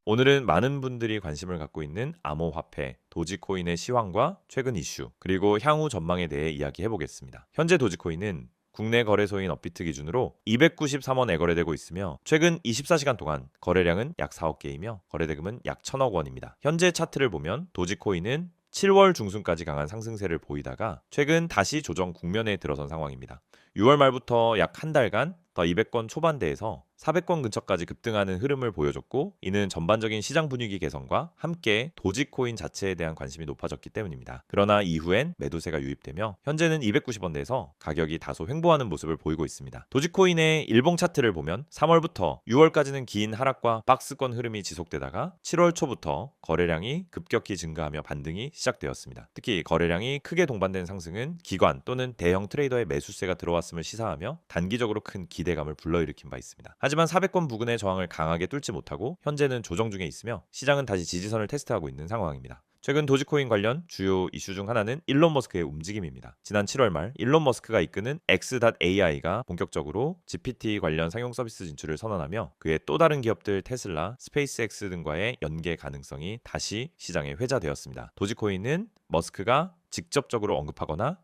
오늘은 많은 분들이 관심을 갖고 있는 암호화폐, 도지코인의 시황과 최근 이슈, 그리고 향후 전망에 대해 이야기해 보겠습니다. 현재 도지코인은 국내 거래소인 업비트 기준으로 293원에 거래되고 있으며 최근 24시간 동안 거래량은 약 4억 개이며 거래대금은 약 1천억 원입니다. 현재 차트를 보면 도지코인은 7월 중순까지 강한 상승세를 보이다가 최근 다시 조정 국면에 들어선 상황입니다. 6월 말부터 약 한 달간 더 200권 초반대에서 400권 근처까지 급등하는 흐름을 보여줬고, 이는 전반적인 시장 분위기 개선과 함께 도지코인 자체에 대한 관심이 높아졌기 때문입니다. 그러나 이후엔 매도세가 유입되며 현재는 290원대에서 가격이 다소 횡보하는 모습을 보이고 있습니다. 도지코인의 일봉 차트를 보면 3월부터 6월까지는 긴 하락과 박스권 흐름이 지속되다가 7월 초부터 거래량이 급격히 증가하며 반등이 시작되었습니다. 특히 거래량이 크게 동반된 상승은 기관 또는 대형 트레이더의 매수세가 들어왔음을 시사하며 단기적으로 큰 기대감을 불러일으킨 바 있습니다. 하지만 400권 부근의 저항을 강하게 뚫지 못하고 현재는 조정 중에 있으며 시장은 다시 지지선을 테스트하고 있는 상황입니다. 최근 도지코인 관련 주요 이슈 중 하나는 일론 머스크의 움직임입니다. 지난 7월 말 일론 머스크가 이끄는 X.AI가 본격적으로 GPT 관련 상용 서비스 진출을 선언하며 그의 또 다른 기업들 테슬라, 스페이스X 등과의 연계 가능성이 다시 시장에 회자되었습니다. 도지코인은 머스크가 직접적으로 언급하거나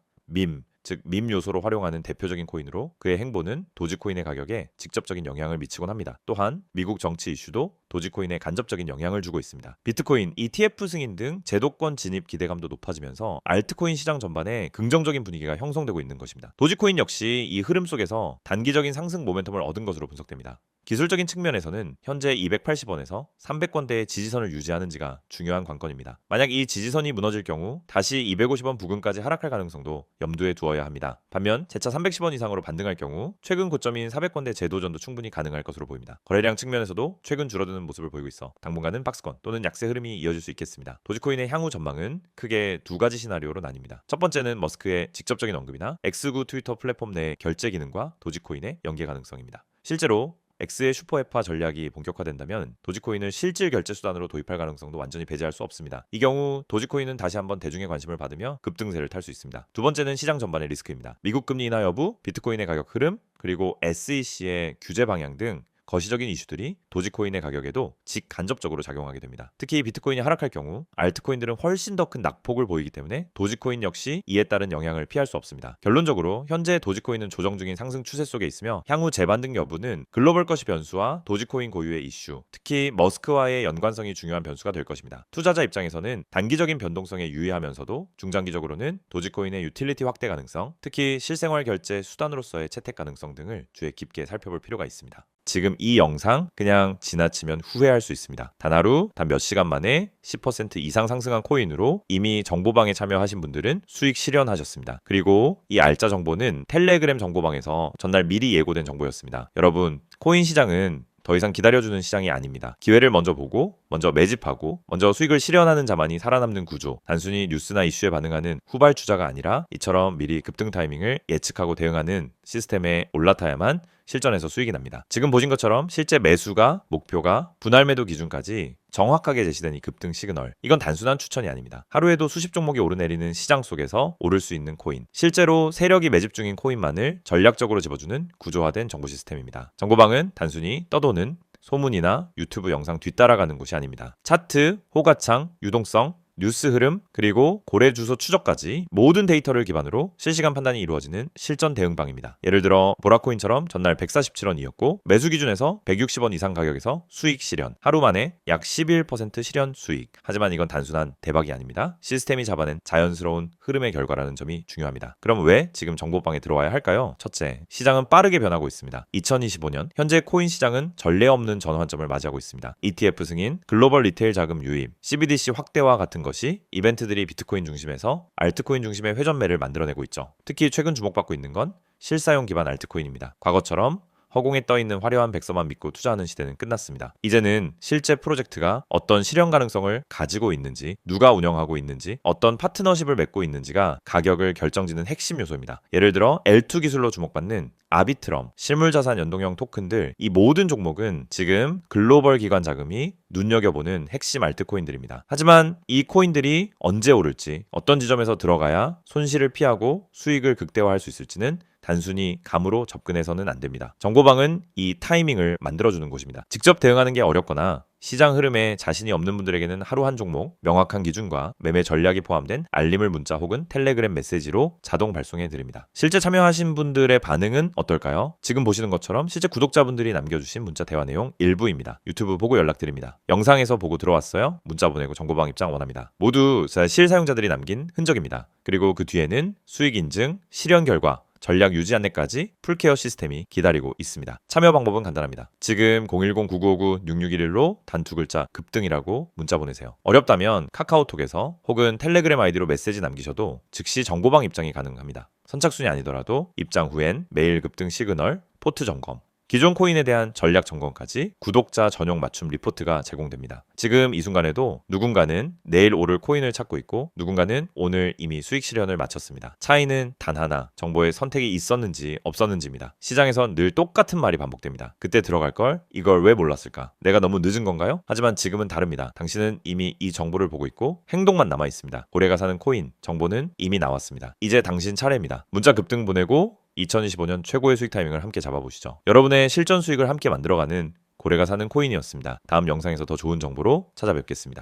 즉 밈 요소로 활용하는 대표적인 코인으로 그의 행보는 도지코인의 가격에 직접적인 영향을 미치곤 합니다. 또한 미국 정치 이슈도 도지코인에 간접적인 영향을 주고 있습니다. 비트코인, ETF 승인 등 제도권 진입 기대감도 높아지면서 알트코인 시장 전반에 긍정적인 분위기가 형성되고 있는 것입니다. 도지코인 역시 이 흐름 속에서 단기적인 상승 모멘텀을 얻은 것으로 분석됩니다. 기술적인 측면에서는 현재 280원에서 300원대의 지지선을 유지하는지가 중요한 관건입니다. 만약 이 지지선이 무너질 경우 다시 250원 부근까지 하락할 가능성도 염두에 두어야 합니다. 반면 재차 310원 이상으로 반등할 경우 최근 고점인 400원대 재도전도 충분히 가능할 것으로 보입니다. 거래량 측면에서도 최근 줄어드는 모습을 보이고 있어 당분간은 박스권 또는 약세 흐름이 이어질 수 있겠습니다. 도지코인의 향후 전망은 크게 두 가지 시나리오로 나뉩니다. 첫 번째는 머스크의 직접적인 언급이나 X9 트위터 플랫폼 내 결제 기능과 도지코인의 연계 가능성입니다. 실제로 X의 슈퍼앱화 전략이 본격화된다면 도지코인을 실질 결제 수단으로 도입할 가능성도 완전히 배제할 수 없습니다. 이 경우 도지코인은 다시 한번 대중의 관심을 받으며 급등세를 탈 수 있습니다. 두 번째는 시장 전반의 리스크입니다. 미국 금리 인하 여부, 비트코인의 가격 흐름, 그리고 SEC의 규제 방향 등 거시적인 이슈들이 도지코인의 가격에도 직간접적으로 작용하게 됩니다. 특히 비트코인이 하락할 경우 알트코인들은 훨씬 더 큰 낙폭을 보이기 때문에 도지코인 역시 이에 따른 영향을 피할 수 없습니다. 결론적으로 현재 도지코인은 조정 중인 상승 추세 속에 있으며 향후 재반등 여부는 글로벌 것이 변수와 도지코인 고유의 이슈, 특히 머스크와의 연관성이 중요한 변수가 될 것입니다. 투자자 입장에서는 단기적인 변동성에 유의하면서도 중장기적으로는 도지코인의 유틸리티 확대 가능성, 특히 실생활 결제 수단으로서의 채택 가능성 등을 주의 깊게 살펴볼 필요가 있습니다. 지금 이 영상 그냥 지나치면 후회할 수 있습니다. 단 하루, 단 몇 시간 만에 10% 이상 상승한 코인으로 이미 정보방에 참여하신 분들은 수익 실현하셨습니다. 그리고 이 알짜 정보는 텔레그램 정보방에서 전날 미리 예고된 정보였습니다. 여러분, 코인 시장은 더 이상 기다려주는 시장이 아닙니다. 기회를 먼저 보고 먼저 매집하고 먼저 수익을 실현하는 자만이 살아남는 구조, 단순히 뉴스나 이슈에 반응하는 후발주자가 아니라 이처럼 미리 급등 타이밍을 예측하고 대응하는 시스템에 올라타야만 실전에서 수익이 납니다. 지금 보신 것처럼 실제 매수가, 목표가, 분할 매도 기준까지 정확하게 제시된 이 급등 시그널, 이건 단순한 추천이 아닙니다. 하루에도 수십 종목이 오르내리는 시장 속에서 오를 수 있는 코인, 실제로 세력이 매집 중인 코인만을 전략적으로 집어주는 구조화된 정보 시스템입니다. 정보방은 단순히 떠도는 소문이나 유튜브 영상 뒤따라가는 곳이 아닙니다. 차트, 호가창, 유동성, 뉴스 흐름, 그리고 고래 주소 추적까지 모든 데이터를 기반으로 실시간 판단이 이루어지는 실전 대응방입니다. 예를 들어 보라코인처럼 전날 147원이었고 매수 기준에서 160원 이상 가격에서 수익 실현, 하루 만에 약 11% 실현 수익. 하지만 이건 단순한 대박이 아닙니다. 시스템이 잡아낸 자연스러운 흐름의 결과라는 점이 중요합니다. 그럼 왜 지금 정보방에 들어와야 할까요? 첫째, 시장은 빠르게 변하고 있습니다. 2025년 현재 코인 시장은 전례 없는 전환점을 맞이하고 있습니다. ETF 승인, 글로벌 리테일 자금 유입, CBDC 확대와 같은 것이 이벤트들이 비트코인 중심에서 알트코인 중심의 회전매를 만들어내고 있죠. 특히 최근 주목받고 있는 건 실사용 기반 알트코인입니다. 과거처럼 허공에 떠있는 화려한 백서만 믿고 투자하는 시대는 끝났습니다. 이제는 실제 프로젝트가 어떤 실현 가능성을 가지고 있는지, 누가 운영하고 있는지, 어떤 파트너십을 맺고 있는지가 가격을 결정짓는 핵심 요소입니다. 예를 들어 L2 기술로 주목받는 아비트럼, 실물자산 연동형 토큰들, 이 모든 종목은 지금 글로벌 기관 자금이 눈여겨보는 핵심 알트코인들입니다. 하지만 이 코인들이 언제 오를지, 어떤 지점에서 들어가야 손실을 피하고 수익을 극대화할 수 있을지는 단순히 감으로 접근해서는 안 됩니다. 정보방은 이 타이밍을 만들어주는 곳입니다. 직접 대응하는 게 어렵거나 시장 흐름에 자신이 없는 분들에게는 하루 한 종목, 명확한 기준과 매매 전략이 포함된 알림을 문자 혹은 텔레그램 메시지로 자동 발송해 드립니다. 실제 참여하신 분들의 반응은 어떨까요? 지금 보시는 것처럼 실제 구독자분들이 남겨주신 문자 대화 내용 일부입니다. 유튜브 보고 연락드립니다. 영상에서 보고 들어왔어요? 문자 보내고 정보방 입장 원합니다. 모두 실사용자들이 남긴 흔적입니다. 그리고 그 뒤에는 수익 인증, 실현 결과, 전략 유지 안내까지 풀케어 시스템이 기다리고 있습니다. 참여 방법은 간단합니다. 지금 010-9959-6611로 단 두 글자 급등이라고 문자 보내세요. 어렵다면 카카오톡에서 혹은 텔레그램 아이디로 메시지 남기셔도 즉시 정보방 입장이 가능합니다. 선착순이 아니더라도 입장 후엔 매일 급등 시그널, 포트 점검, 기존 코인에 대한 전략 점검까지 구독자 전용 맞춤 리포트가 제공됩니다. 지금 이 순간에도 누군가는 내일 오를 코인을 찾고 있고 누군가는 오늘 이미 수익 실현을 마쳤습니다. 차이는 단 하나, 정보의 선택이 있었는지 없었는지입니다. 시장에선 늘 똑같은 말이 반복됩니다. 그때 들어갈 걸 이걸 왜 몰랐을까? 내가 너무 늦은 건가요? 하지만 지금은 다릅니다. 당신은 이미 이 정보를 보고 있고 행동만 남아 있습니다. 고래가 사는 코인 정보는 이미 나왔습니다. 이제 당신 차례입니다. 문자 급등 보내고 2025년 최고의 수익 타이밍을 함께 잡아보시죠. 여러분의 실전 수익을 함께 만들어가는 고래가 사는 코인이었습니다. 다음 영상에서 더 좋은 정보로 찾아뵙겠습니다.